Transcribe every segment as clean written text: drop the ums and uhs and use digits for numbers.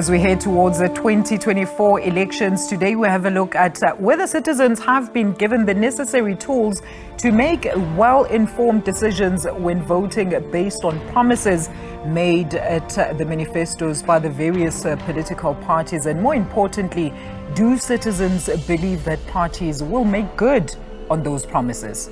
As we head towards the 2024 elections, today we have a look at whether citizens have been given the necessary tools to make well-informed decisions when voting based on promises made at the manifestos by the various political parties. And more importantly, do citizens believe that parties will make good on those promises?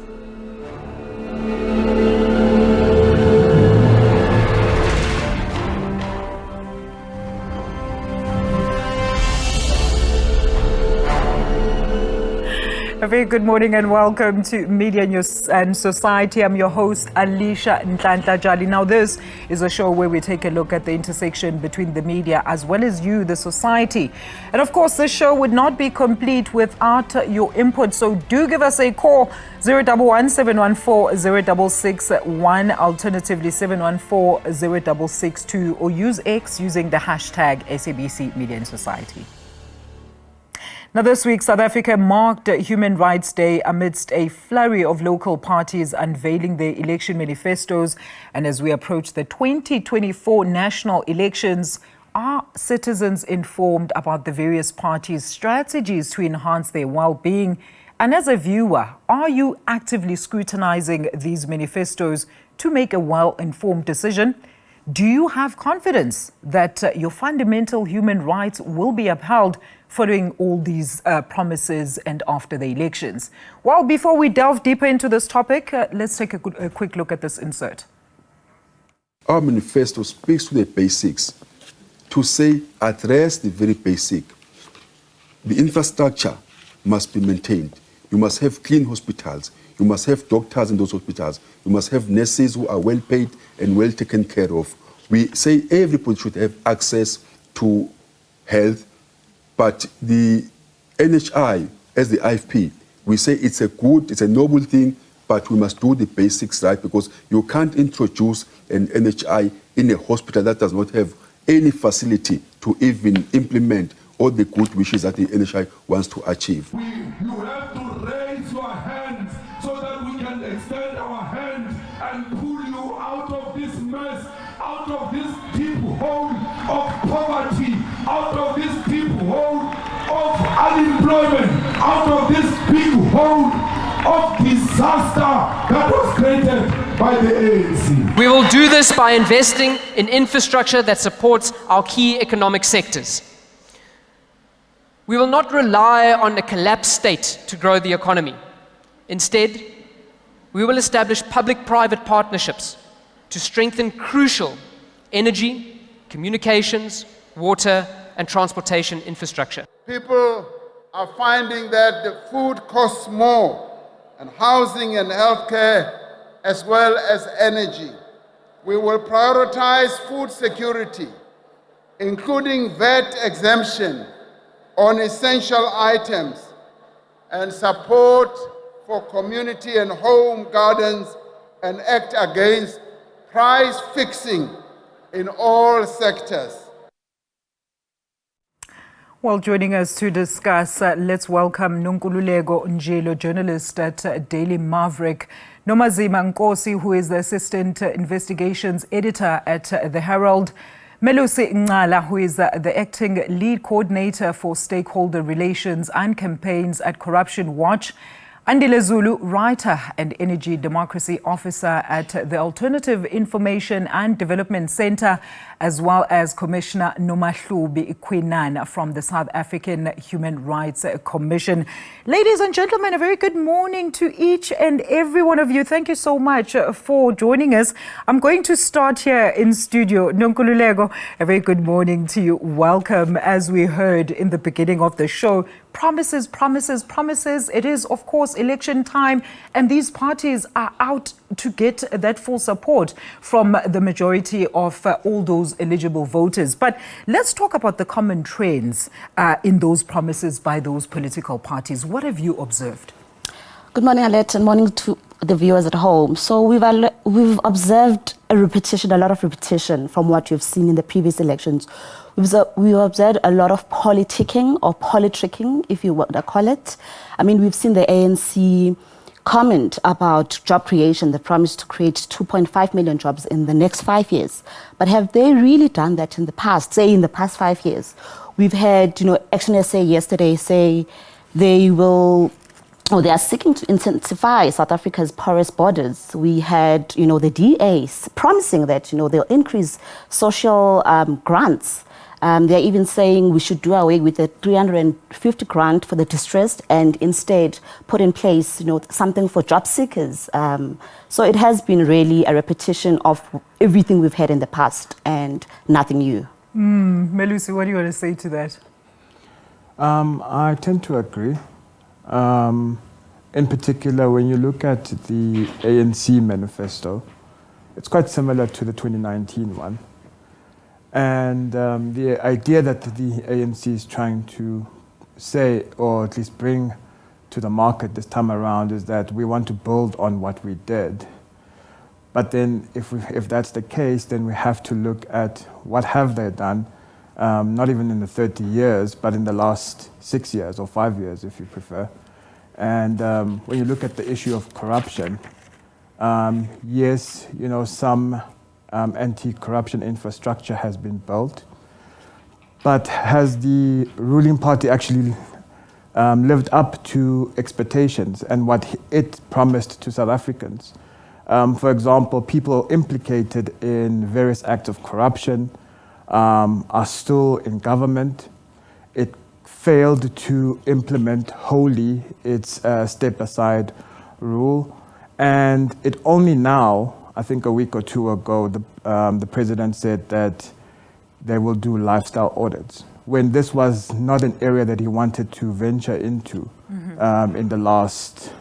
A very good morning and welcome to Media News and Society. I'm your host, Alicia Ntlantla-Jali. Now, this is a show where we take a look at the intersection between the media as well as you, the society. And of course, this show would not be complete without your input. So do give us a call, 011-714-0661, alternatively 714-0662, or use X using the hashtag SABC Media and Society. Now, this week, South Africa marked Human Rights Day amidst a flurry of local parties unveiling their election manifestos. And as we approach the 2024 national elections, are citizens informed about the various parties' strategies to enhance their well-being? And as a viewer, are you actively scrutinizing these manifestos to make a well-informed decision? Do you have confidence that your fundamental human rights will be upheld following all these promises and after the elections? Well, before we delve deeper into this topic, let's take a quick look at this insert. Our manifesto speaks to the basics, to say, address the very basic. The infrastructure must be maintained. You must have clean hospitals. You must have doctors in those hospitals. You must have nurses who are well paid and well taken care of. We say everybody should have access to health, but the NHI, as the IFP, we say it's a noble thing, but we must do the basics right, because you can't introduce an NHI in a hospital that does not have any facility to even implement all the good wishes that the NHI wants to achieve. You have to raise your hands so that we can extend our hands and pull you out of this mess, out of this deep hole of poverty, out of this deep hole of unemployment, out of this big hole of disaster that was created by the ANC. We will do this by investing in infrastructure that supports our key economic sectors. We will not rely on a collapsed state to grow the economy. Instead, we will establish public-private partnerships to strengthen crucial energy, communications, water, and transportation infrastructure. People are finding that the food costs more, and housing and healthcare, as well as energy. We will prioritize food security, including VAT exemption on essential items, and support for community and home gardens, and act against price fixing in all sectors. Well, joining us to discuss, let's welcome Nonkululeko Njelo, journalist at Daily Maverick, Nomazima Nkosi, who is the Assistant Investigations Editor at The Herald, Melusi Ngala, who is the Acting Lead Coordinator for Stakeholder Relations and Campaigns at Corruption Watch, Andile Zulu, writer and Energy Democracy Officer at the Alternative Information and Development Center, as well as Commissioner Nomahlubi Kwinan from the South African Human Rights Commission. Ladies and gentlemen, a very good morning to each and every one of you. Thank you so much for joining us. I'm going to start here in studio. Nonkululeko, a very good morning to you. Welcome. As we heard in the beginning of the show, promises, promises, promises. It is, of course, election time, and these parties are out to get that full support from the majority of all those eligible voters. But let's talk about the common trends in those promises by those political parties. What have you observed? Good morning, Alette, and morning to the viewers at home. So we've observed a lot of repetition from what you've seen in the previous elections. We've observed a lot of politicking or politricking, if you want to call it. I mean, we've seen the ANC comment about job creation. They promised to create 2.5 million jobs in the next 5 years. But have they really done that in the past, say in the past 5 years? We've had, Action SA yesterday say they will, or they are seeking to intensify South Africa's porous borders. We had, the DA promising that, they'll increase social grants. They're even saying we should do away with the 350 grant for the distressed and instead put in place, something for job seekers. So it has been really a repetition of everything we've had in the past and nothing new. Melusi, what do you want to say to that? I tend to agree. In particular, when you look at the ANC manifesto, it's quite similar to the 2019 one. And the idea that the ANC is trying to say, or at least bring to the market this time around, is that we want to build on what we did. But then if that's the case, then we have to look at what have they done, not even in the 30 years, but in the last 6 years or 5 years, if you prefer. And when you look at the issue of corruption, yes, some anti-corruption infrastructure has been built, but has the ruling party actually lived up to expectations and what it promised to South Africans? For example, people implicated in various acts of corruption are still in government. It failed to implement wholly its step-aside rule, and it only now, I think a week or two ago, the president said that they will do lifestyle audits, when this was not an area that he wanted to venture into in the last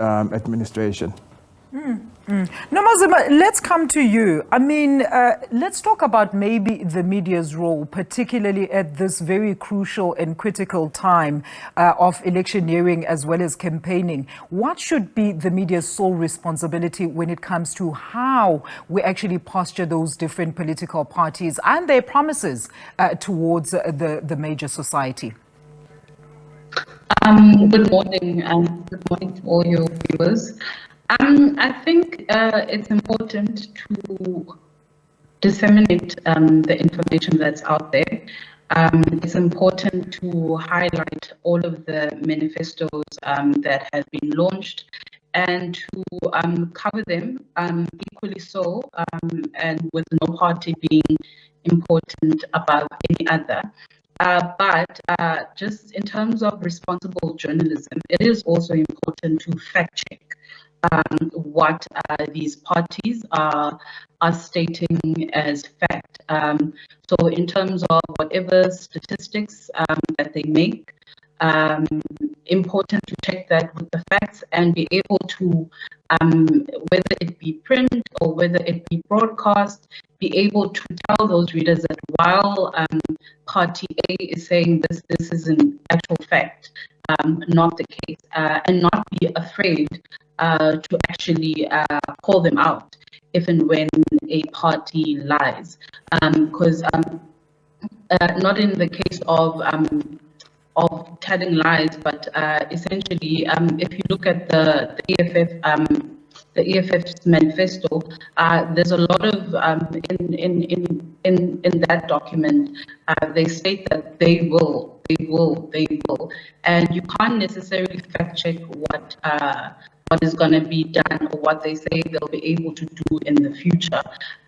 administration. Nomazima, let's come to you. I mean, let's talk about maybe the media's role, particularly at this very crucial and critical time of electioneering as well as campaigning. What should be the media's sole responsibility when it comes to how we actually posture those different political parties and their promises towards the major society? Good morning, and good morning to all your viewers. I think it's important to disseminate the information that's out there. It's important to highlight all of the manifestos that have been launched and to cover them equally so, and with no party being important above any other. But just in terms of responsible journalism, it is also important to fact check what these parties are stating as fact. So in terms of whatever statistics that they make, important to check that with the facts and be able to, whether it be print or whether it be broadcast, be able to tell those readers that while party A is saying this is an actual fact, not the case, and not be afraid to actually call them out if and when a party lies. Because not in the case of telling lies, but essentially, if you look at the EFF's manifesto, there's a lot of in that document. They state that they will, and you can't necessarily fact check what is going to be done or what they say they'll be able to do in the future.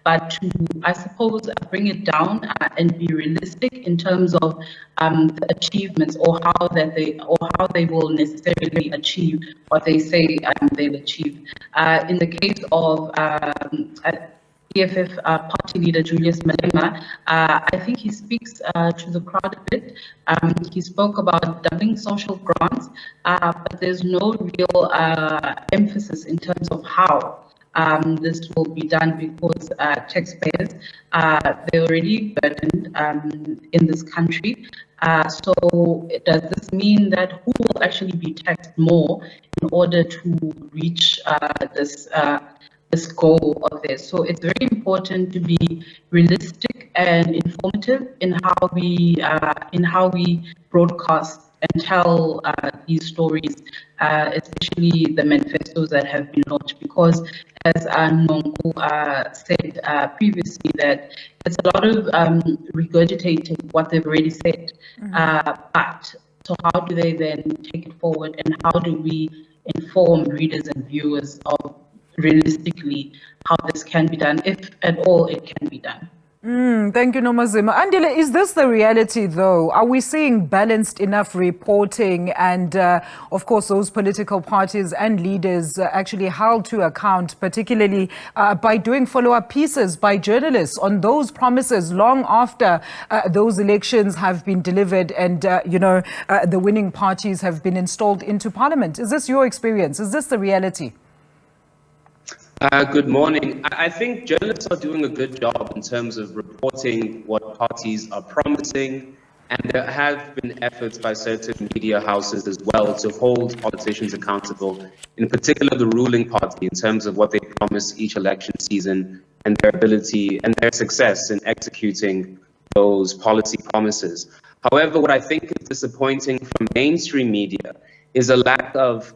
But to, I suppose, bring it down and be realistic in terms of the achievements or how they will necessarily achieve what they say they'll achieve. In the case of EFF party leader Julius Malema, I think he speaks to the crowd a bit. He spoke about doubling social grants, but there's no real emphasis in terms of how this will be done, because taxpayers, they're already burdened in this country. So does this mean that who will actually be taxed more in order to reach this goal of this? So it's very important to be realistic and informative in how we broadcast and tell these stories, especially the manifestos that have been launched, because as Nonku said previously, that it's a lot of regurgitating what they've already said. But so how do they then take it forward, and how do we inform readers and viewers of realistically how this can be done, if at all it can be done? Thank you, Nomazima. Andile, is this the reality, though? Are we seeing balanced enough reporting and, of course, those political parties and leaders actually held to account, particularly by doing follow-up pieces by journalists on those promises long after those elections have been delivered and, the winning parties have been installed into parliament? Is this your experience? Is this the reality? Good morning. I think journalists are doing a good job in terms of reporting what parties are promising, and there have been efforts by certain media houses as well to hold politicians accountable, in particular the ruling party, in terms of what they promise each election season and their ability and their success in executing those policy promises. However, what I think is disappointing from mainstream media is a lack of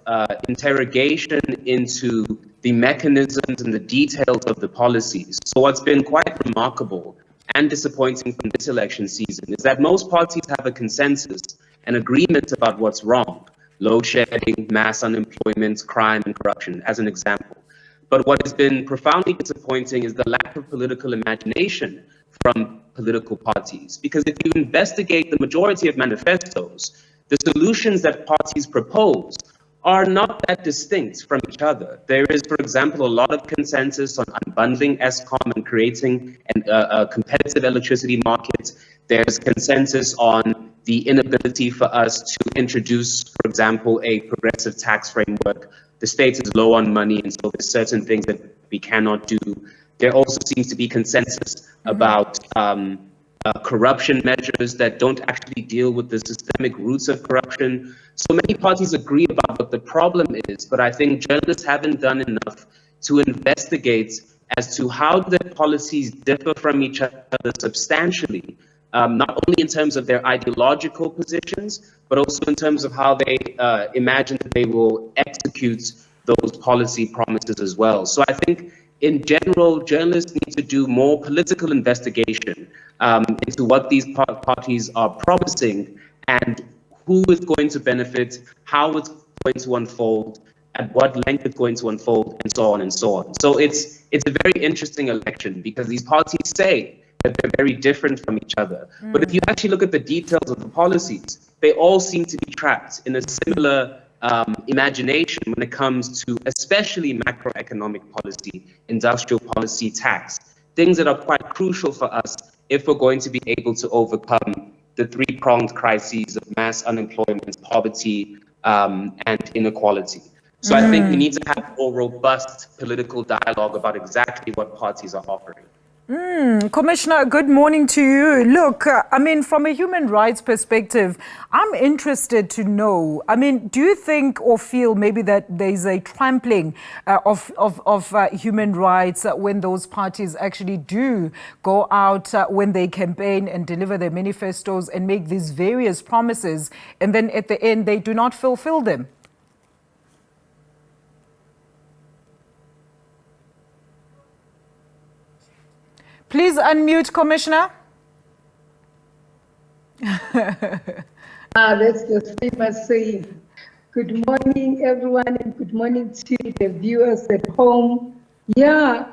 interrogation into the mechanisms and the details of the policies. So what's been quite remarkable and disappointing from this election season is that most parties have a consensus and agreement about what's wrong: load shedding, mass unemployment, crime and corruption, as an example. But what has been profoundly disappointing is the lack of political imagination from political parties. Because if you investigate the majority of manifestos, the solutions that parties propose are not that distinct from each other. There is, for example, a lot of consensus on unbundling Eskom and creating a competitive electricity market. There's consensus on the inability for us to introduce, for example, a progressive tax framework. The state is low on money, and so there's certain things that we cannot do. There also seems to be consensus about corruption measures that don't actually deal with the systemic roots of corruption. So many parties agree about what the problem is, but I think journalists haven't done enough to investigate as to how the policies differ from each other substantially, not only in terms of their ideological positions, but also in terms of how they imagine that they will execute those policy promises as well. So I think in general, journalists need to do more political investigation into what these parties are promising and who is going to benefit, how it's going to unfold, at what length it's going to unfold, and so on and so on. So it's a very interesting election because these parties say that they're very different from each other. But if you actually look at the details of the policies, they all seem to be trapped in a similar imagination when it comes to especially macroeconomic policy, industrial policy, tax, things that are quite crucial for us if we're going to be able to overcome the three-pronged crises of mass unemployment, poverty, and inequality. So I think we need to have a more robust political dialogue about exactly what parties are offering. Commissioner, good morning to you. Look, from a human rights perspective, I'm interested to know, do you think or feel maybe that there's a trampling of human rights when those parties actually do go out when they campaign and deliver their manifestos and make these various promises, and then at the end they do not fulfill them? Please unmute, Commissioner. That's the famous saying. Good morning, everyone, and good morning to the viewers at home. As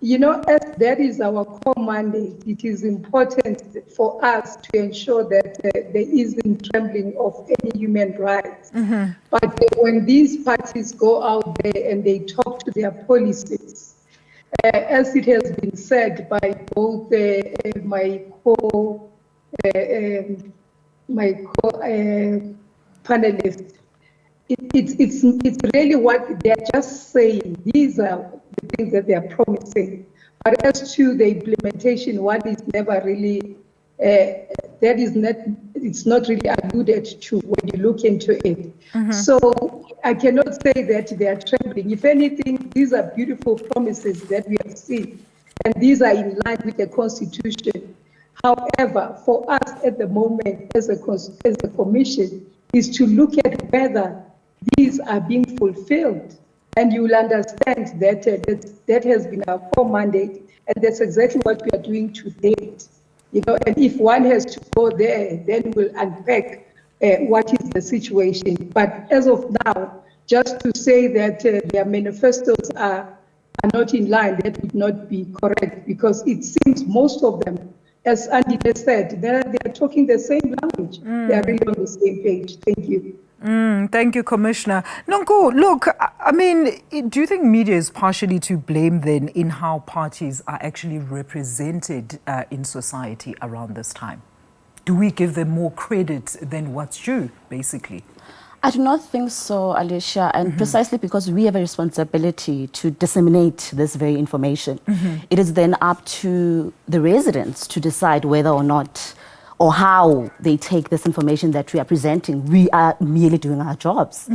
that is our core mandate, it is important for us to ensure that there isn't trampling of any human rights. But when these parties go out there and they talk to their policies, as it has been said by both my panelists, it's really what they're just saying. These are the things that they are promising. But as to the implementation, what is never really it's not really alluded to when you look into it. So I cannot say that they are trembling. If anything, these are beautiful promises that we have seen, and these are in line with the Constitution. However, for us at the moment as a commission is to look at whether these are being fulfilled. And you will understand that that has been our core mandate, and that's exactly what we are doing to date. You know, and if one has to go there, then we'll unpack what is the situation. But as of now, just to say that their manifestos are not in line, that would not be correct, because it seems most of them, as Andy has said, they are talking the same language. They are really on the same page. Thank you. Thank you, Commissioner. Nonku, look, I mean, do you think media is partially to blame then in how parties are actually represented in society around this time? Do we give them more credit than what's due, basically? I do not think so, Alicia, and precisely because we have a responsibility to disseminate this very information. It is then up to the residents to decide whether or not or how they take this information that we are presenting. We are merely doing our jobs.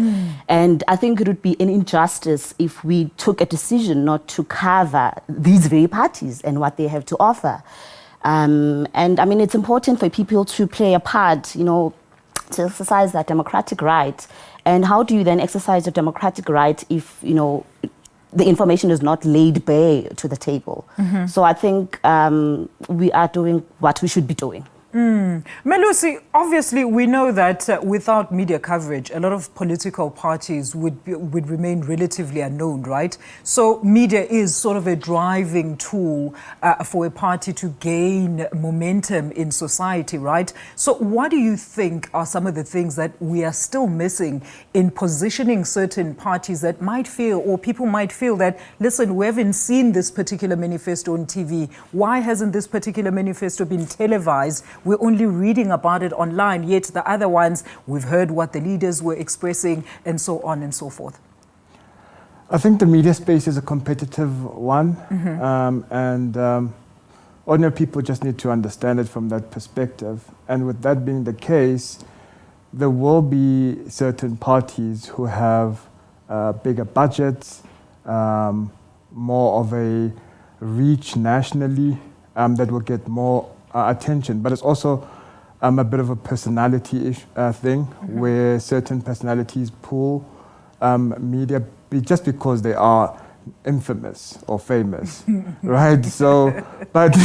And I think it would be an injustice if we took a decision not to cover these very parties and what they have to offer. And I mean, it's important for people to play a part, you know, to exercise that democratic right. And how do you then exercise a democratic right if, you know, the information is not laid bare to the table? So I think we are doing what we should be doing. Melusi, obviously we know that without media coverage, a lot of political parties would remain relatively unknown, right? So media is sort of a driving tool for a party to gain momentum in society, right? So what do you think are some of the things that we are still missing in positioning certain parties that might feel, or people might feel that, listen, we haven't seen this particular manifesto on TV. Why hasn't this particular manifesto been televised? We're only reading about it online, yet the other ones, we've heard what the leaders were expressing and so on and so forth. I think the media space is a competitive one, and ordinary people just need to understand it from that perspective. And with that being the case, there will be certain parties who have bigger budgets, more of a reach nationally, that will get more attention. But it's also a bit of a personality thing, where certain personalities pull media just because they are infamous or famous, right? So, but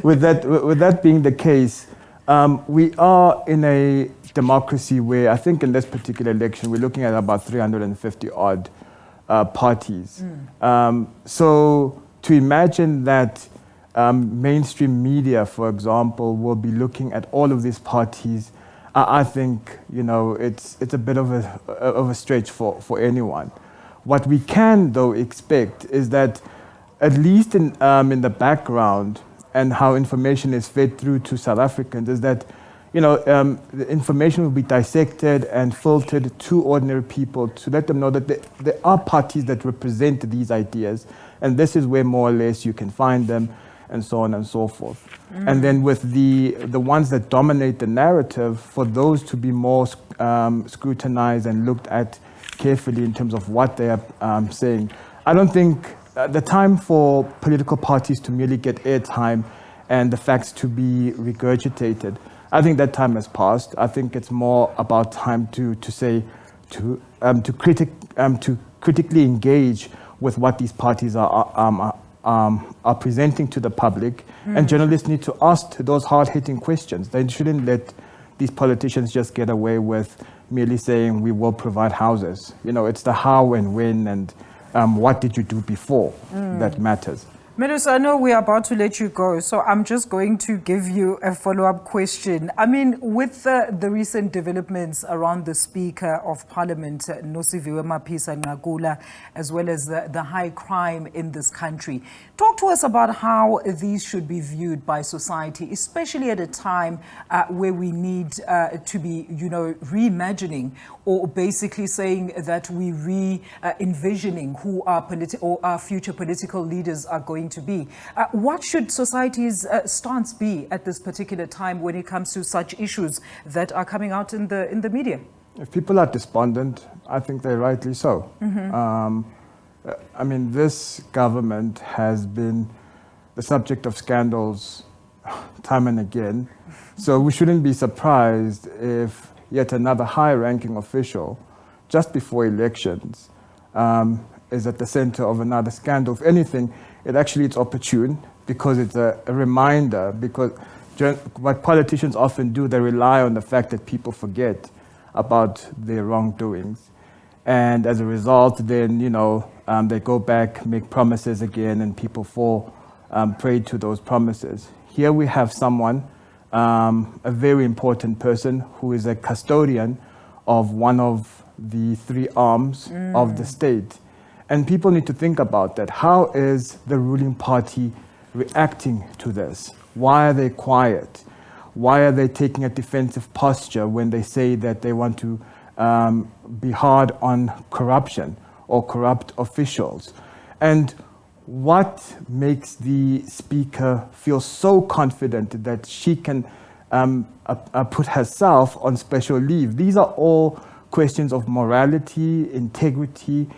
with that being the case, we are in a democracy where I think in this particular election we're looking at about 350 odd parties. So to imagine that mainstream media, for example, will be looking at all of these parties, I think, you know, it's a bit of a stretch for anyone. What we can, though, expect is that at least in the background and how information is fed through to South Africans is that, you know, the information will be dissected and filtered to ordinary people to let them know that there are parties that represent these ideas, and this is where more or less you can find them, and so on and so forth. And then with the ones that dominate the narrative, for those to be more scrutinized and looked at carefully in terms of what they are saying. I don't think the time for political parties to merely get airtime and the facts to be regurgitated, I think that time has passed. I think it's more about time to critically engage with what these parties are presenting to the public, and journalists need to ask those hard-hitting questions. They shouldn't let these politicians just get away with merely saying we will provide houses. You know, it's the how and when and what did you do before that matters. Melusi, I know we are about to let you go, so I'm just going to give you a follow-up question. I mean, with the recent developments around the Speaker of Parliament, Nosiviwe Mapisa-Nqakula, as well as the high crime in this country, talk to us about how these should be viewed by society, especially at a time where we need to be, you know, reimagining or basically saying that we re-envisioning who our future political leaders are going to be. What should society's stance be at this particular time when it comes to such issues that are coming out in the media? If people are despondent, I think they're rightly so. I mean, this government has been the subject of scandals time and again. So we shouldn't be surprised if yet another high-ranking official, just before elections, is at the center of another scandal. If anything, it's opportune because it's a reminder, because what politicians often do, they rely on the fact that people forget about their wrongdoings. And as a result, then, they go back, make promises again, and people fall prey to those promises. Here we have someone, a very important person who is a custodian of one of the three arms of the state. And people need to think about that. How is the ruling party reacting to this? Why are they quiet? Why are they taking a defensive posture when they say that they want to be hard on corruption or corrupt officials? And what makes the speaker feel so confident that she can put herself on special leave? These are all questions of morality, integrity,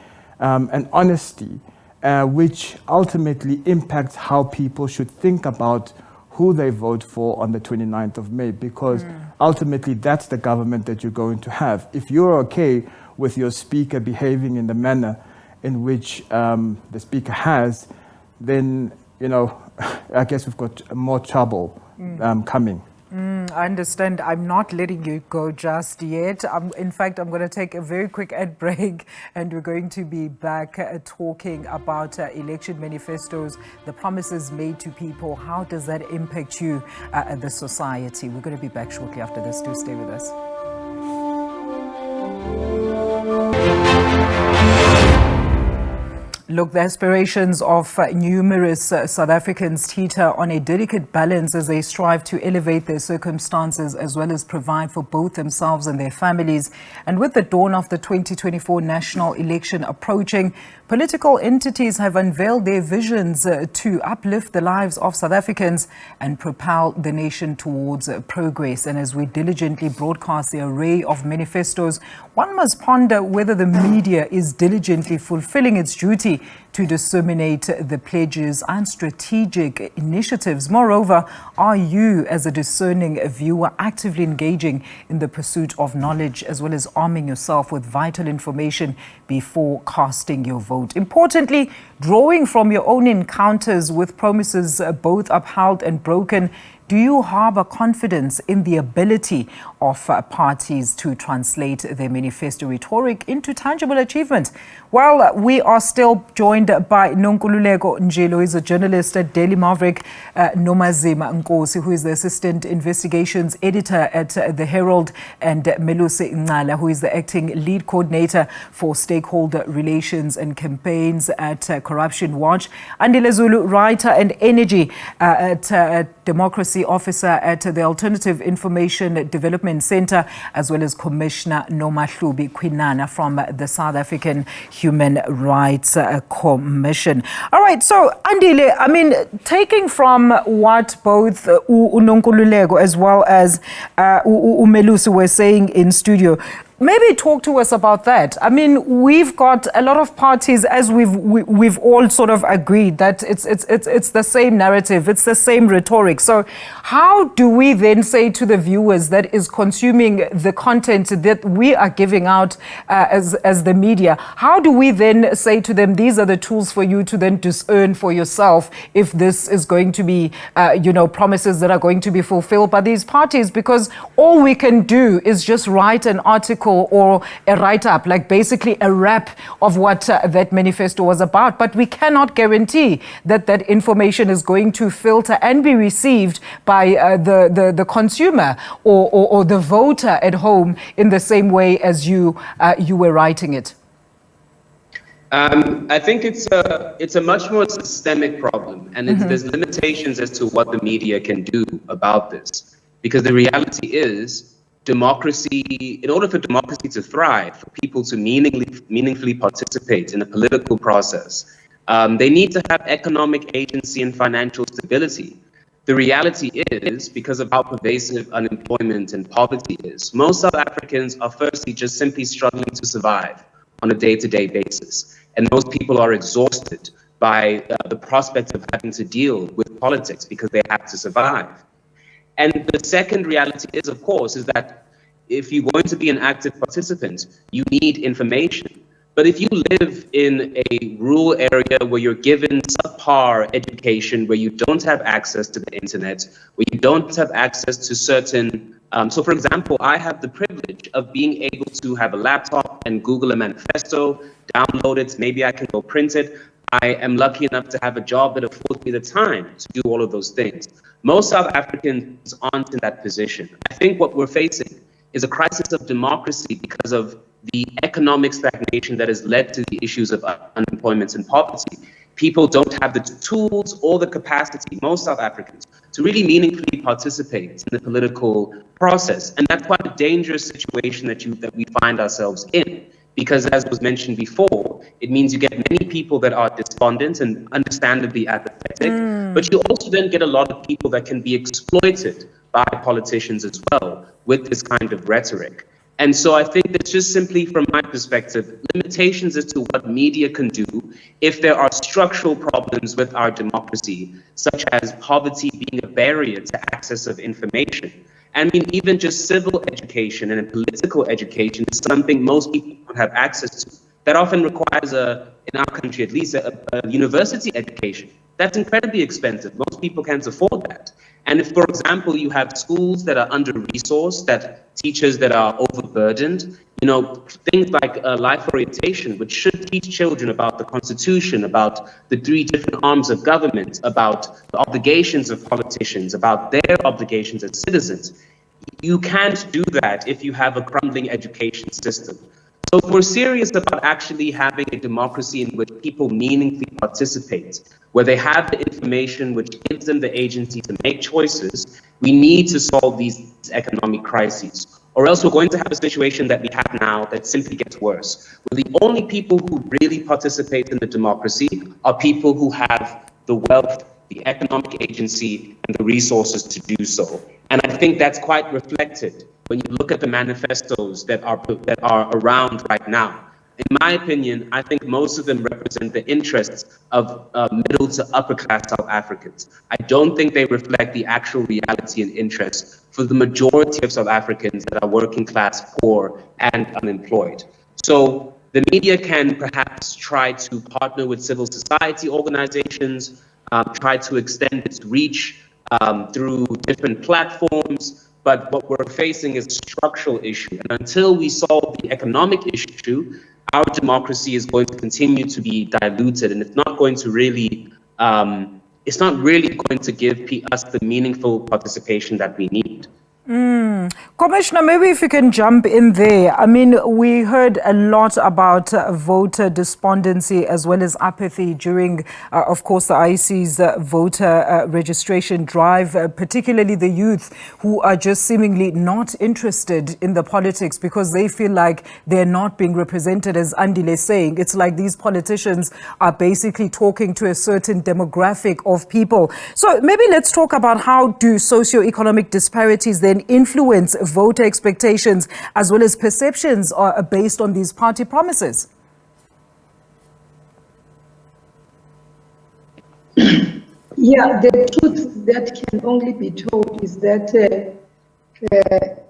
and honesty, which ultimately impacts how people should think about who they vote for on the 29th of May, because ultimately that's the government that you're going to have. If you're okay with your speaker behaving in the manner in which the speaker has, then, I guess we've got more trouble coming. I understand. I'm not letting you go just yet. In fact, I'm going to take a very quick ad break, and we're going to be back talking about election manifestos, the promises made to people. How does that impact you, the society? We're going to be back shortly after this. Do stay with us. Look, the aspirations of numerous South Africans teeter on a delicate balance as they strive to elevate their circumstances as well as provide for both themselves and their families. And with the dawn of the 2024 national election approaching, political entities have unveiled their visions to uplift the lives of South Africans and propel the nation towards progress. And as we diligently broadcast the array of manifestos, one must ponder whether the media is diligently fulfilling its duty to disseminate the pledges and strategic initiatives. Moreover, are you, as a discerning viewer, actively engaging in the pursuit of knowledge as well as arming yourself with vital information before casting your vote? Importantly, drawing from your own encounters with promises both upheld and broken, do you harbor confidence in the ability of parties to translate their manifesto rhetoric into tangible achievement? Well, we are still joined by Nonkululeko Njilo, who is a journalist at Daily Maverick, Nomazima Nkosi, who is the assistant investigations editor at The Herald, and Melusi Ngala, who is the acting lead coordinator for stakeholder relations and campaigns at Corruption Watch, Andile Zulu, writer and energy at Democracy Officer at the Alternative Information Development Center, as well as Commissioner Nomahlubi Kwinana from the South African Human Rights Commission. All right, so Andile, taking from what both Nonkululeko as well as Umelusi were saying in studio, maybe talk to us about that. We've got a lot of parties, as we've all sort of agreed that it's the same narrative, it's the same rhetoric. So how do we then say to the viewers that is consuming the content that we are giving out as the media, how do we then say to them, these are the tools for you to then discern for yourself if this is going to be, promises that are going to be fulfilled by these parties? Because all we can do is just write an article or a write-up, like basically a wrap of what that manifesto was about. But we cannot guarantee that that information is going to filter and be received by the consumer or the voter at home in the same way as you were writing it. I think it's a much more systemic problem, and there's limitations as to what the media can do about this. Because the reality is, democracy, in order for democracy to thrive, for people to meaningfully participate in a political process, they need to have economic agency and financial stability. The reality is, because of how pervasive unemployment and poverty is, most South Africans are firstly just simply struggling to survive on a day-to-day basis. And those people are exhausted by the prospect of having to deal with politics because they have to survive. And the second reality is, of course, is that if you're going to be an active participant, you need information. But if you live in a rural area where you're given subpar education, where you don't have access to the internet, where you don't have access to certain, so for example, I have the privilege of being able to have a laptop and Google a manifesto, download it, maybe I can go print it. I am lucky enough to have a job that affords me the time to do all of those things. Most South Africans aren't in that position. I think what we're facing is a crisis of democracy because of the economic stagnation that has led to the issues of unemployment and poverty. People don't have the tools or the capacity, most South Africans, to really meaningfully participate in the political process. And that's quite a dangerous situation that we find ourselves in. Because as was mentioned before, it means you get many people that are despondent and understandably apathetic, but you also then get a lot of people that can be exploited by politicians as well with this kind of rhetoric. And so I think that just simply from my perspective, limitations as to what media can do if there are structural problems with our democracy, such as poverty being a barrier to access of information. I mean, even just civil education and political education is something most people don't have access to. That often requires, in our country at least, a university education. That's incredibly expensive. Most people can't afford that. And if, for example, you have schools that are under-resourced, that teachers that are overburdened, you know, things like life orientation, which should teach children about the Constitution, about the 3 different arms of government, about the obligations of politicians, about their obligations as citizens. You can't do that if you have a crumbling education system. So if we're serious about actually having a democracy in which people meaningfully participate, where they have the information which gives them the agency to make choices, we need to solve these economic crises. Or else we're going to have a situation that we have now that simply gets worse, where the only people who really participate in the democracy are people who have the wealth, the economic agency, and the resources to do so. And I think that's quite reflected when you look at the manifestos that are around right now. In my opinion, I think most of them represent the interests of middle to upper class South Africans. I don't think they reflect the actual reality and interests for the majority of South Africans that are working class, poor, and unemployed. So the media can perhaps try to partner with civil society organizations, try to extend its reach through different platforms. But what we're facing is a structural issue. And until we solve the economic issue, our democracy is going to continue to be diluted, and it's not going to really, it's not really going to give us the meaningful participation that we need. Commissioner, maybe if you can jump in there. I mean, we heard a lot about voter despondency as well as apathy during, of course, the IEC's voter registration drive, particularly the youth who are just seemingly not interested in the politics because they feel like they're not being represented, as Andile is saying. It's like these politicians are basically talking to a certain demographic of people. So maybe let's talk about how do socioeconomic disparities then influence voter expectations as well as perceptions are based on these party promises? Yeah, the truth that can only be told is that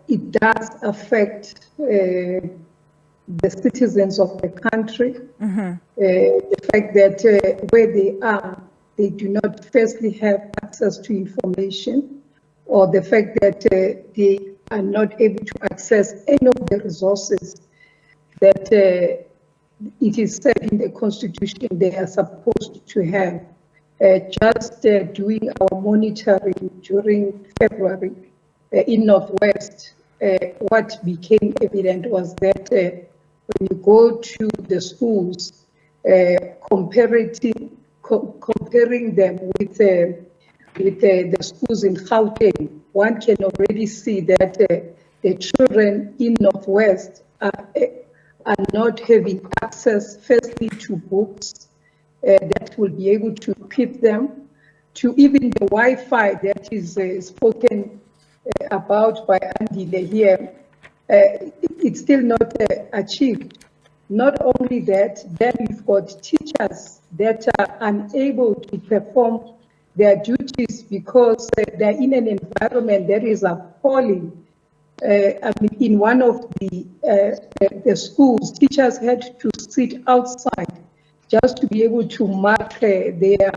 it does affect the citizens of the country. The fact that where they are, they do not firstly have access to information, or the fact that they are not able to access any of the resources that it is said in the Constitution they are supposed to have. Just doing our monitoring during February in Northwest, what became evident was that when you go to the schools, comparing them with the schools in Gauteng, one can already see that the children in Northwest are not having access, firstly, to books that will be able to equip them, to even the Wi-Fi that is spoken about by Andile here. It's still not achieved. Not only that, then we've got teachers that are unable to perform their duties because they're in an environment that is appalling. In one of the schools, teachers had to sit outside just to be able to mark their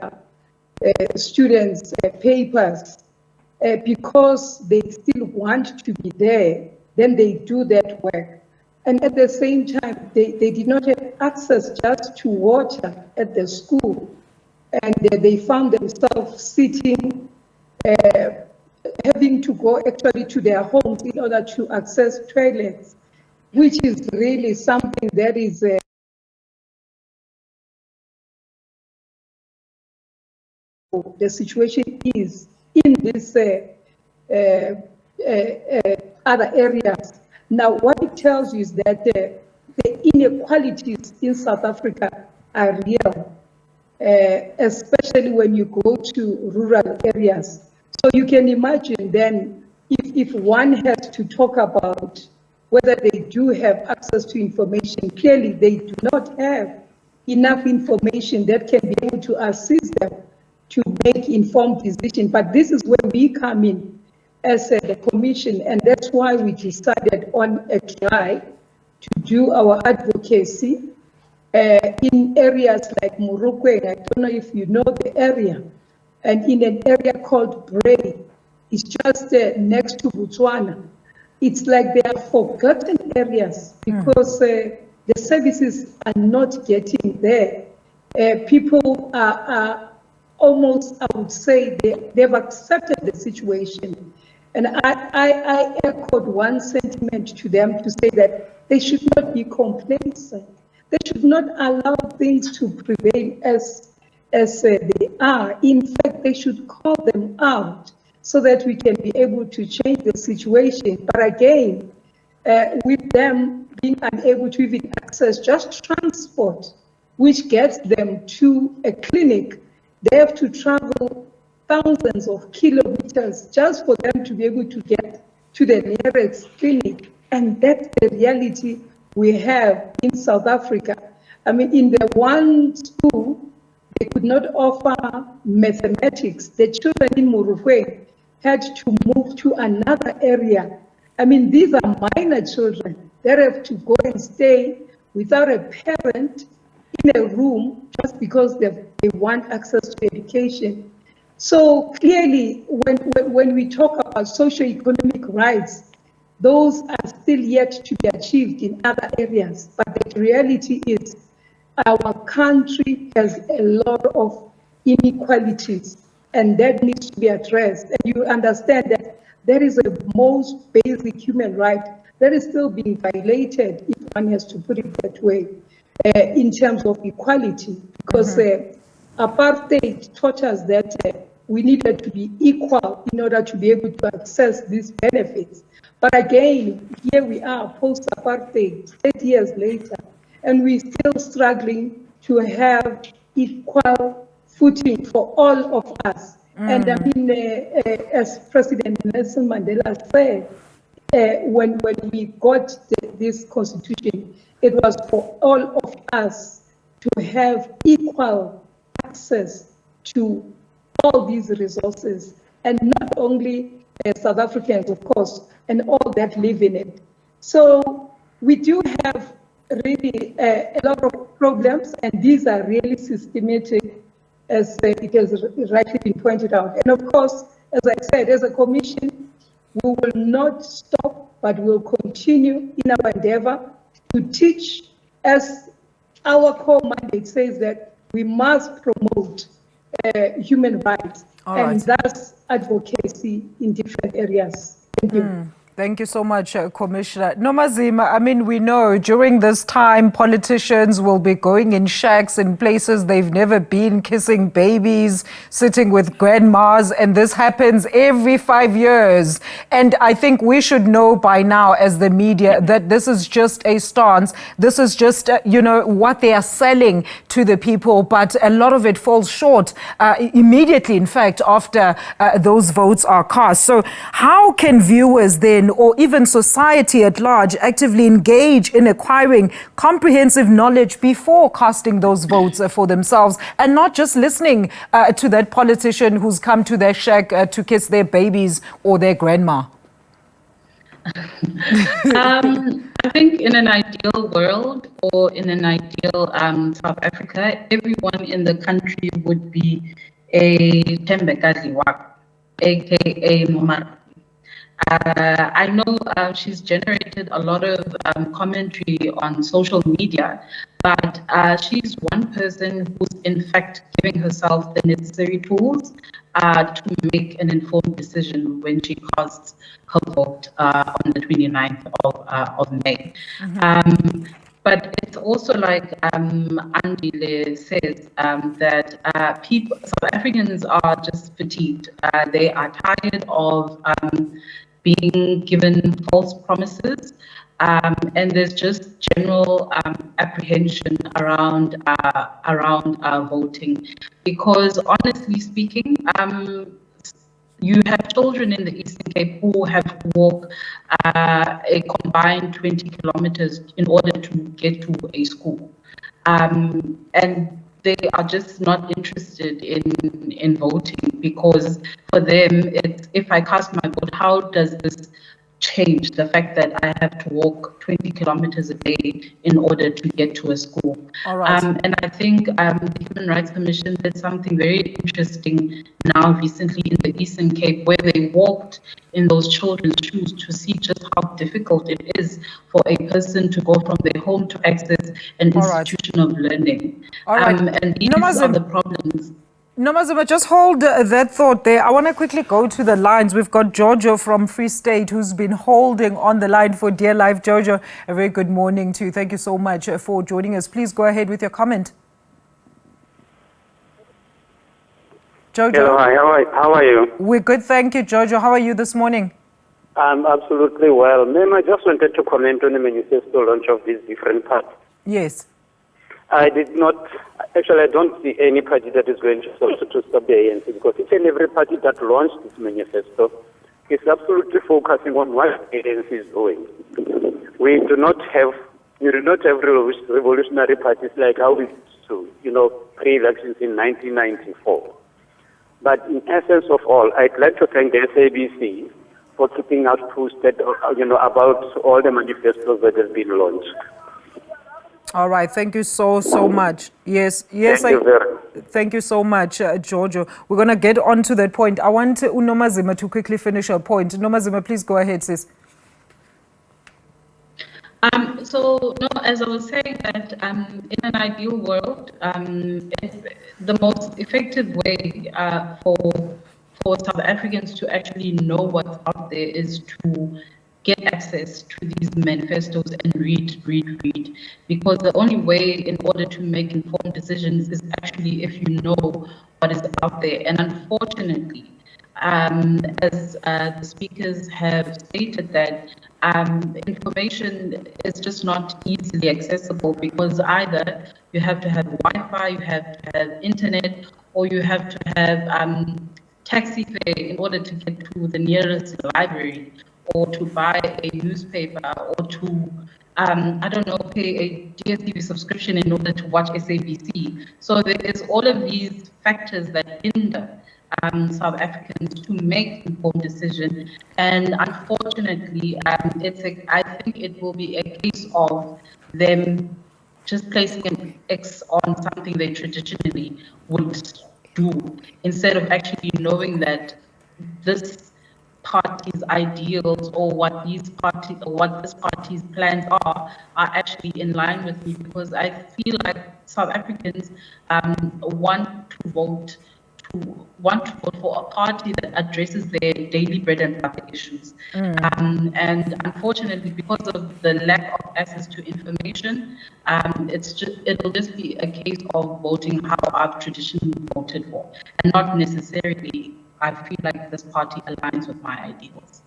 students' papers because they still want to be there. Then they do that work. And at the same time, they did not have access just to water at the school. And they found themselves sitting, having to go actually to their homes in order to access toilets, which is really something that is the situation is in these other areas. Now, what it tells you is that the inequalities in South Africa are real, especially when you go to rural areas. So you can imagine then if one has to talk about whether they do have access to information, clearly they do not have enough information that can be able to assist them to make informed decisions. But this is where we come in as a commission, and that's why we decided on a drive to do our advocacy in areas like Morocco. I don't know if you know the area, and in an area called Bray, it's just next to Botswana. It's like they are forgotten areas because the services are not getting there. People are almost, I would say, they've accepted the situation. And I echoed one sentiment to them to say that they should not be complacent. They should not allow things to prevail as they are. In fact, they should call them out so that we can be able to change the situation. But again, with them being unable to even access just transport, which gets them to a clinic, they have to travel thousands of kilometers just for them to be able to get to the nearest clinic. And that's the reality we have in South Africa. I mean, in the one school, they could not offer mathematics. The children in Morocco had to move to another area. I mean, these are minor children that have to go and stay without a parent in a room just because they want access to education. So clearly, when we talk about socioeconomic rights, those are still yet to be achieved in other areas. But the reality is our country has a lot of inequalities, and that needs to be addressed. And you understand that there is a most basic human right that is still being violated, if one has to put it that way, in terms of equality, because apartheid taught us that we needed to be equal in order to be able to access these benefits. But again, here we are post-apartheid, 30 years later, and we're still struggling to have equal footing for all of us. And I mean, as President Nelson Mandela said, when we got this constitution, it was for all of us to have equal access to all these resources, and not only South Africans, of course, and all that live in it. So we do have really a lot of problems, and these are really systematic, as it has rightly been pointed out. And of course, as I said, as a commission, we will not stop, but we'll continue in our endeavor to teach, as our core mandate says, that we must promote human rights and thus advocacy in different areas. Thank you. Thank you so much, Commissioner. Nomazima, I mean, we know during this time, politicians will be going in shacks in places they've never been, kissing babies, sitting with grandmas, and this happens every 5 years. And I think we should know by now as the media that this is just a stance. This is just, what they are selling to the people, but a lot of it falls short immediately, in fact, after those votes are cast. So how can viewers then citizen or even society at large actively engage in acquiring comprehensive knowledge before casting those votes for themselves, and not just listening to that politician who's come to their shack to kiss their babies or their grandma? I think in an ideal world, or in an ideal South Africa, everyone in the country would be a Tembekadliwak, aka Momar. I know she's generated a lot of commentary on social media, but she's one person who's in fact giving herself the necessary tools to make an informed decision when she casts her vote on the 29th of May. But it's also like Andile says, that South Africans are just fatigued. They are tired of being given false promises, and there's just general apprehension around voting, because honestly speaking, you have children in the Eastern Cape who have to walk a combined 20 kilometers in order to get to a school. And they are just not interested in voting, because for them, it's, if I cast my vote, how does this change the fact that I have to walk 20 kilometers a day in order to get to a school? All right. And I think the Human Rights Commission did something very interesting now recently in the Eastern Cape, where they walked in those children's shoes to see just how difficult it is for a person to go from their home to access an institution of learning. And these are the problems. Nomazima, just hold that thought there. I want to quickly go to the lines. We've got Jojo from Free State who's been holding on the line for dear life. Jojo, a very good morning to you. Thank you so much for joining us. Please go ahead with your comment. Jojo. Hello, hi. How are you? We're good, thank you, Jojo. How are you this morning? I'm absolutely well. Ma'am, I just wanted to comment on the manifesto launch of these different parties. Yes. I did not, actually I don't see any party that is going to stop the ANC, because each and every party that launched this manifesto is absolutely focusing on what the ANC is doing. We do not have revolutionary parties like how we used to, pre-elections in 1994. But in essence of all, I'd like to thank the SABC for keeping us posted, about all the manifestos that have been launched. All right, thank you so much. Yes, thank you so much, Giorgio. We're going to get on to that point. I want Nomazima to quickly finish her point. Nomazima, please go ahead, sis. As I was saying, that in an ideal world, the most effective way for South Africans to actually know what's out there is to get access to these manifestos and read, because the only way in order to make informed decisions is actually if you know what is out there. And unfortunately, as the speakers have stated, that information is just not easily accessible, because either you have to have Wi-Fi, you have to have internet, or you have to have taxi fare in order to get to the nearest library, or to buy a newspaper, or to, pay a DSTV subscription in order to watch SABC. So there is all of these factors that hinder South Africans to make informed decisions. And unfortunately, I think it will be a case of them just placing an X on something they traditionally would do, instead of actually knowing that this party's ideals, or what this party's plans are actually in line with me, because I feel like South Africans want to vote for a party that addresses their daily bread and butter issues. And unfortunately, because of the lack of access to information, it'll just be a case of voting how I've traditionally voted for, and not necessarily I feel like this party aligns with my ideals.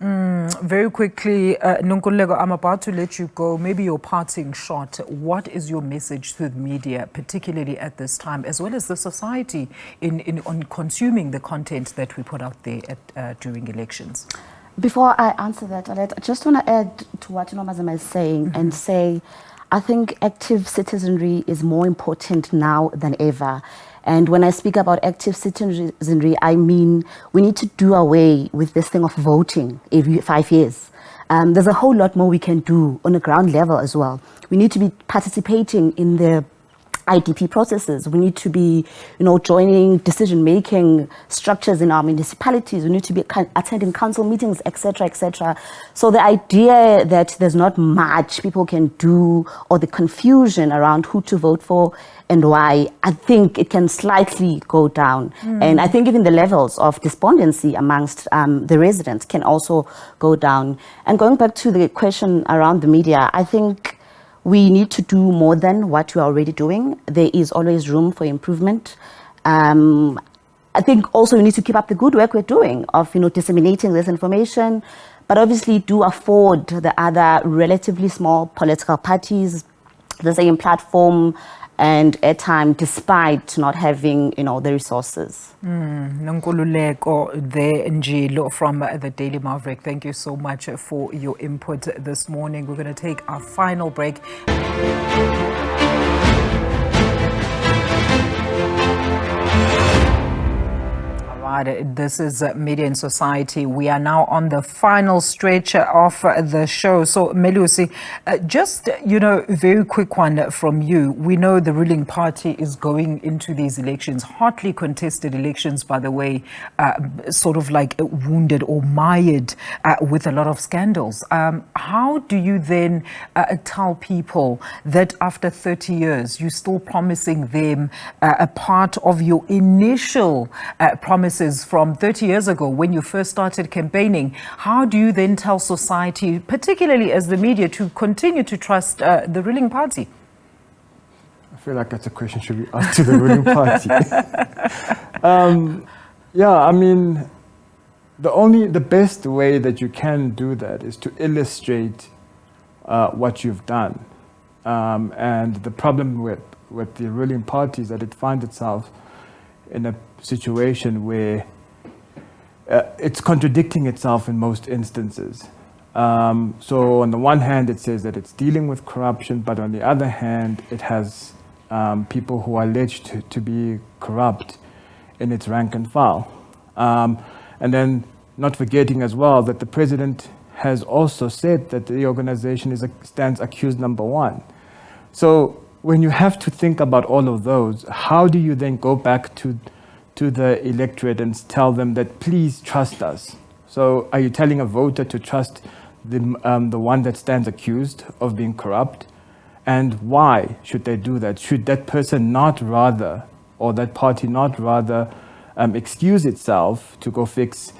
Very quickly, Nonkululeko, I'm about to let you go. Maybe your parting shot. What is your message to the media, particularly at this time, as well as the society, on consuming the content that we put out there during elections? Before I answer that, Alet, I just want to add to what Nomazima is saying and say, I think active citizenry is more important now than ever. And when I speak about active citizenry, I mean we need to do away with this thing of voting every 5 years. There's a whole lot more we can do on a ground level as well. We need to be participating in the IDP processes. We need to be, joining decision-making structures in our municipalities. We need to be attending council meetings, etc., etc. So the idea that there's not much people can do, or the confusion around who to vote for and why, I think it can slightly go down. And I think even the levels of despondency amongst the residents can also go down. And going back to the question around the media, I think we need to do more than what we are already doing. There is always room for improvement. I think also we need to keep up the good work we're doing of, disseminating this information, but obviously do afford the other relatively small political parties the same platform and airtime despite not having, the resources. Nonkululeko there, Njilo from the Daily Maverick. Thank you so much for your input this morning. We're going to take our final break. This is Media and Society. We are now on the final stretch of the show. So, Melusi, just, very quick one from you. We know the ruling party is going into these elections, hotly contested elections, by the way, sort of like wounded or mired with a lot of scandals. How do you then tell people that after 30 years, you're still promising them a part of your initial promises from 30 years ago when you first started campaigning? How do you then tell society, particularly as the media, to continue to trust the ruling party? I feel like that's a question should be asked to the ruling party. The best way that you can do that is to illustrate what you've done. And the problem with the ruling party is that it finds itself in a situation where it's contradicting itself in most instances. So on the one hand, it says that it's dealing with corruption, but on the other hand, it has people who are alleged to be corrupt in its rank and file. And then not forgetting as well that the president has also said that the organization stands accused number one. So when you have to think about all of those, how do you then go back to the electorate and tell them that please trust us? So are you telling a voter to trust the one that stands accused of being corrupt? And why should they do that? Should that person not rather, or that party not rather, excuse itself to go fix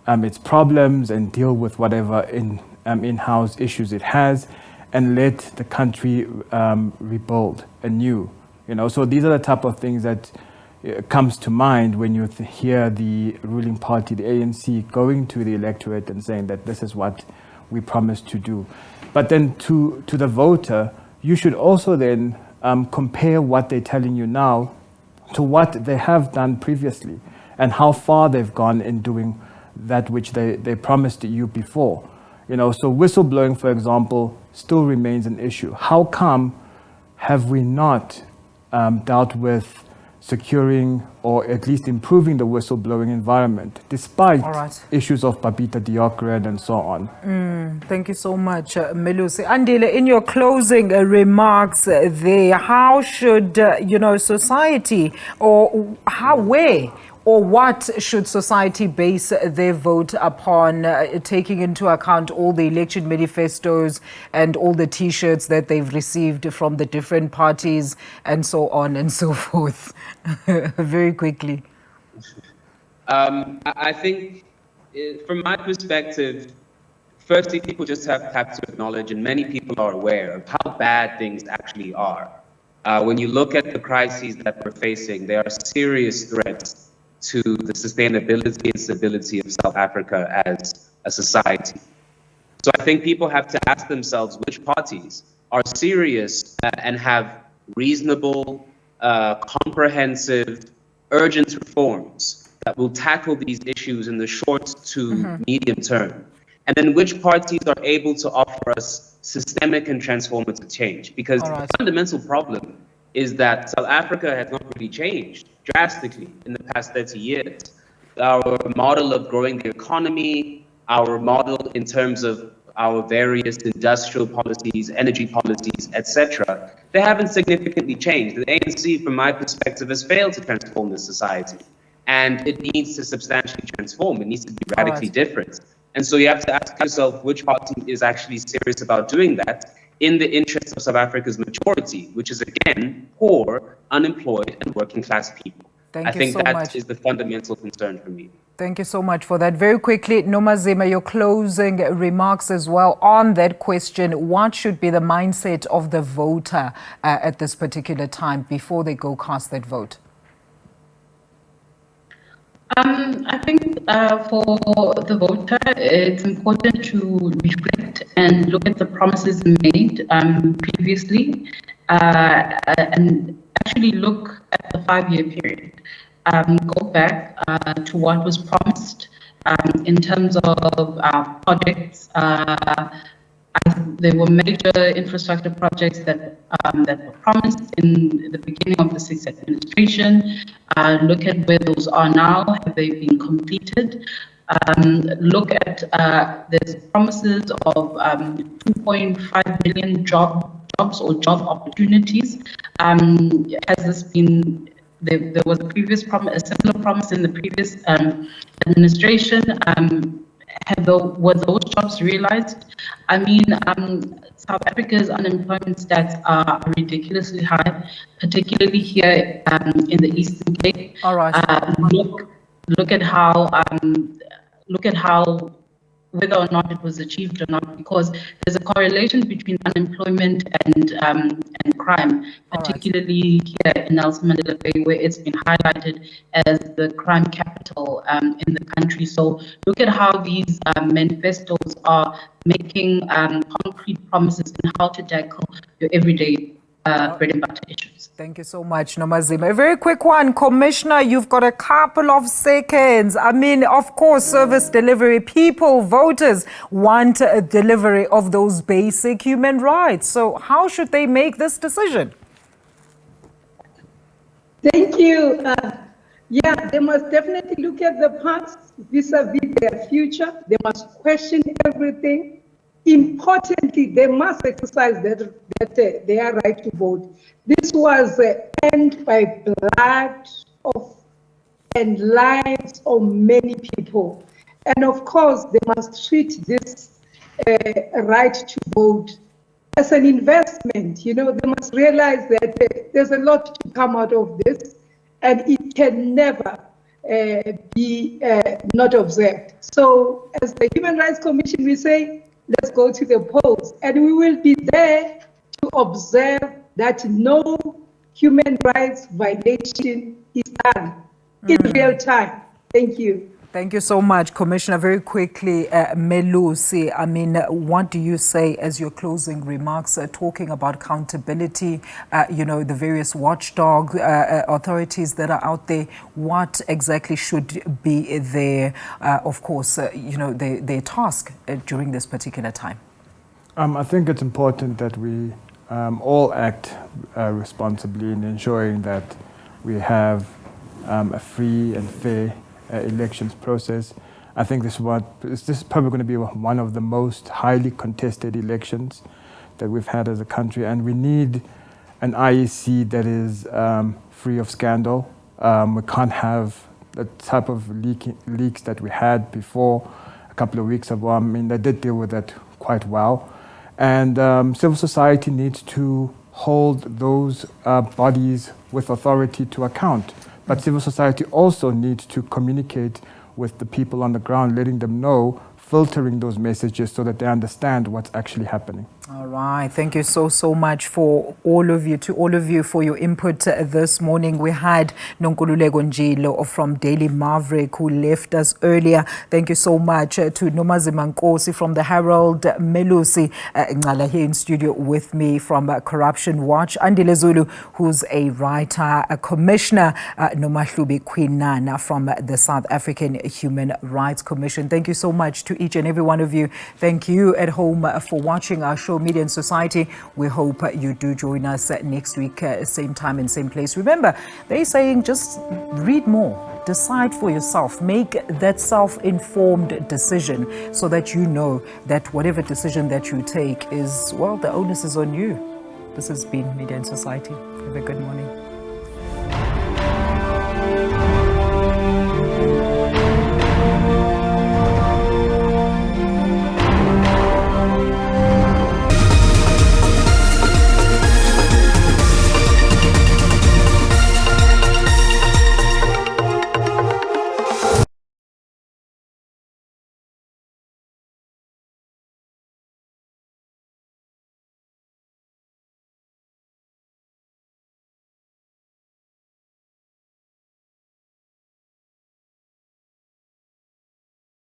its problems and deal with whatever in-house issues it has, and let the country rebuild anew? So these are the type of things that comes to mind when you hear the ruling party, the ANC, going to the electorate and saying that this is what we promised to do. But then to the voter, you should also then compare what they're telling you now to what they have done previously and how far they've gone in doing that which they promised you before. So whistleblowing, for example, still remains an issue. How come have we not dealt with securing or at least improving the whistleblowing environment, despite issues of Babita Diokred and so on? Thank you so much, Melusi. Andile, in your closing remarks there, how should, society, or where or what should society base their vote upon, taking into account all the election manifestos and all the T-shirts that they've received from the different parties and so on and so forth? Very quickly. I think, from my perspective, firstly, people just have to acknowledge, and many people are aware of how bad things actually are. When you look at the crises that we're facing, they are serious threats to the sustainability and stability of South Africa as a society. So I think people have to ask themselves which parties are serious and have reasonable, comprehensive, urgent reforms that will tackle these issues in the short to medium term. and then which parties are able to offer us systemic and transformative change. Because the fundamental problem is that South Africa has not really changed drastically in the past 30 years. Our model of growing the economy, our model in terms of our various industrial policies, energy policies, etc., they haven't significantly changed. The ANC, from my perspective, has failed to transform this society. And it needs to substantially transform. It needs to be radically different. And so you have to ask yourself which party is actually serious about doing that in the interest of South Africa's majority, which is, again, poor, unemployed, and working class people. I think that is the fundamental concern for me. Thank you so much for that. Very quickly, Nomazima, your closing remarks as well on that question. What should be the mindset of the voter at this particular time before they go cast that vote? I think for the voter, it's important to reflect and look at the promises made previously and actually look at the 5-year period. Go back to what was promised in terms of projects. There were major infrastructure projects that were promised in the beginning of the Sixth administration. Look at where those are now. Have they been completed? Look at the promises of 2.5 million jobs or job opportunities. Has this been? There was a similar promise in the previous administration. Were those jobs realized? I mean, South Africa's unemployment stats are ridiculously high, particularly here in the Eastern Cape. All right. Look at how whether or not it was achieved or not, because there's a correlation between unemployment and crime, particularly here in Nelson Mandela Bay, where it's been highlighted as the crime capital in the country. So look at how these manifestos are making concrete promises on how to tackle your everyday bread and butter issues. Thank you so much, Nomazima. A very quick one. Commissioner, you've got a couple of seconds. I mean, of course, service delivery, people, voters want a delivery of those basic human rights. So how should they make this decision? Thank you. Yeah, they must definitely look at the past vis-a-vis their future. They must question everything. Importantly, they must exercise their right to vote. This was earned by blood and lives of many people. And of course, they must treat this right to vote as an investment. You know, they must realize that there's a lot to come out of this, and it can never be not observed. So as the Human Rights Commission, we say, let's go to the polls, and we will be there to observe that no human rights violation is done in real time. Thank you. Thank you so much, Commissioner. Very quickly, Melusi, I mean, what do you say as your closing remarks, talking about accountability, you know, the various watchdog authorities that are out there? What exactly should be their, of course, you know, their task during this particular time? I think it's important that we all act responsibly in ensuring that we have a free and fair elections process. I think this is probably going to be one of the most highly contested elections that we've had as a country, and we need an IEC that is free of scandal. We can't have the type of leaks that we had before a couple of weeks ago. I mean, they did deal with that quite well. And civil society needs to hold those bodies with authority to account. But civil society also needs to communicate with the people on the ground, letting them know, filtering those messages so that they understand what's actually happening. All right. Thank you so much for all of you for your input this morning. We had Nonkululeko Njilo from Daily Maverick who left us earlier. Thank you so much to Nomazima Nkosi from the Herald, Melusi Ngala here in studio with me from Corruption Watch, Andile Zulu, who's a writer, a commissioner, Nomahlubi Kwinana from the South African Human Rights Commission. Thank you so much to each and every one of you. Thank you at home for watching our show, Media and Society. We hope you do join us next week, same time and same place. Remember, they're saying just read more, decide for yourself, make that self-informed decision so that you know that whatever decision that you take is, well, the onus is on you. This has been Media and Society. Have a good morning.